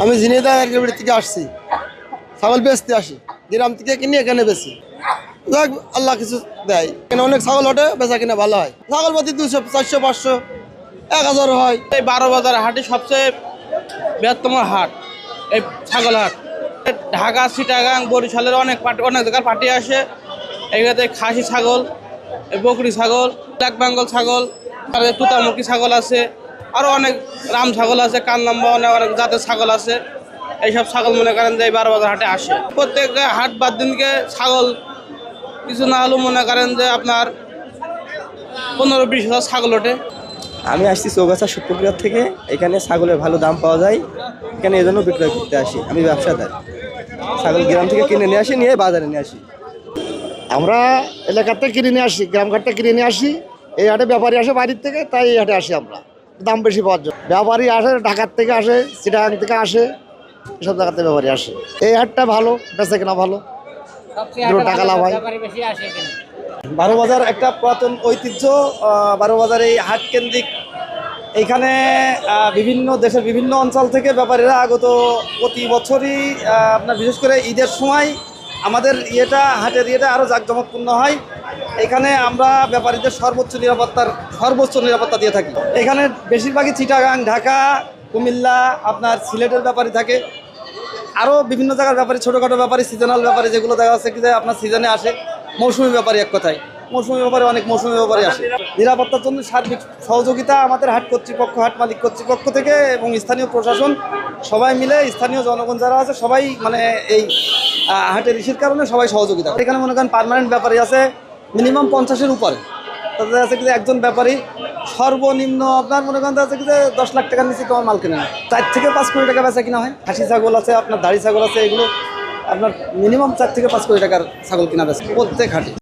আমি ঝিনাইদহ বাড়ি থেকে আসছি, ছাগল বেচতে আসি, গ্রাম থেকে কিনে এখানে বেশি। যাক, আল্লাহ কিছু দেয়, এখানে অনেক ছাগল ওঠে, বেচা কিনা ভালো হয়। ছাগল প্রতি 200, 400, 500, 1000 হয়। এই 12 বাজার হাটে সবচেয়ে বৃহত্তম হাট এই ছাগল হাট। ঢাকা, চিটাগাং, বরিশালের অনেক জায়গার পার্টি আসে। এইখানে খাসি ছাগল, বকরি ছাগল, ব্ল্যাক বেঙ্গল ছাগল, আর তুতামুখী ছাগল আছে, আরও অনেক রাম ছাগল আছে, কানলাম্বা, অনেক জাতের ছাগল আছে। এইসব ছাগল মনে করেন যে এই 12 বাজার হাটে আসে। প্রত্যেক হাট বাদ দিনকে ছাগল কিছু না হলেও মনে করেন যে আপনার 15-20 হাজার ছাগল ওঠে। আমি আসছি চৌগাছা সুপ্রক্রিয়ার থেকে। এখানে ছাগলের ভালো দাম পাওয়া যায়, এখানে এজন্য বিক্রয় করতে আসি। আমি ব্যবসাদার, ছাগল গ্রাম থেকে কিনে নিয়ে আসি, নিয়ে বাজারে নিয়ে আসি। আমরা এলাকাতে কিনে নিয়ে আসি, গ্রামঘাটটা কিনে নিয়ে আসি। এই হাটে ব্যাপারী আসে বাইরের থেকে, তাই এই হাটে আসি আমরা দাম বেশি পাওয়ার জন্য। ব্যাপারী আসে ঢাকার থেকে আসে, চিটাগাং থেকে আসে, এসব জায়গাতে ব্যাপারী আসে। এই হাটটা ভালো, বেচা কেনা ভালো, টাকা লাভ হয়। 12 বাজার একটা পুরাতন ঐতিহ্য। 12 বাজার এই হাট কেন্দ্রিক। এইখানে বিভিন্ন দেশের বিভিন্ন অঞ্চল থেকে ব্যাপারীরা আগত। প্রতি বছরই আপনার বিশেষ করে ঈদের সময় আমাদের হাটের আরও জাঁকজমকপূর্ণ হয়। এখানে আমরা ব্যাপারীদের সর্বোচ্চ নিরাপত্তা দিয়ে থাকি। এখানে বেশিরভাগই চিটাগাং, ঢাকা, কুমিল্লা, আপনার সিলেটের ব্যাপারী থাকে। আরও বিভিন্ন জায়গার ব্যাপারী, ছোটোখাটো ব্যাপারী, সিজনাল ব্যাপারী, যেগুলো দেখা যাচ্ছে কি যে আপনার সিজনে আসে। মৌসুমি ব্যাপারী, এক কথায় মৌসুমি ব্যাপারে অনেক মৌসুমি ব্যাপারী আসে। নিরাপত্তার জন্য সার্বিক সহযোগিতা আমাদের হাট কর্তৃপক্ষ, হাট মালিক কর্তৃপক্ষ থেকে এবং স্থানীয় প্রশাসন সবাই মিলে, স্থানীয় জনগণ যারা আছে সবাই মানে এই হাটের ইস্যুর কারণে সবাই সহযোগিতা। এখানে মনে করেন পার্মানেন্ট ব্যাপারী আছে মিনিমাম 50-এর উপরে। তাদের আছে কি যে একজন ব্যাপারী সর্বনিম্ন আপনার মনে করেন আছে কি যে 10 লাখ টাকার নিচে তোমার মাল কেনে না, 4 থেকে 5 কোটি টাকা বেচা কিনা হয়। খাসি ছাগল আছে, আপনার দাড়ি ছাগল আছে, এগুলো আপনার মিনিমাম 4 থেকে 5 কোটি টাকার ছাগল কিনা বেচে প্রত্যেক হাটে।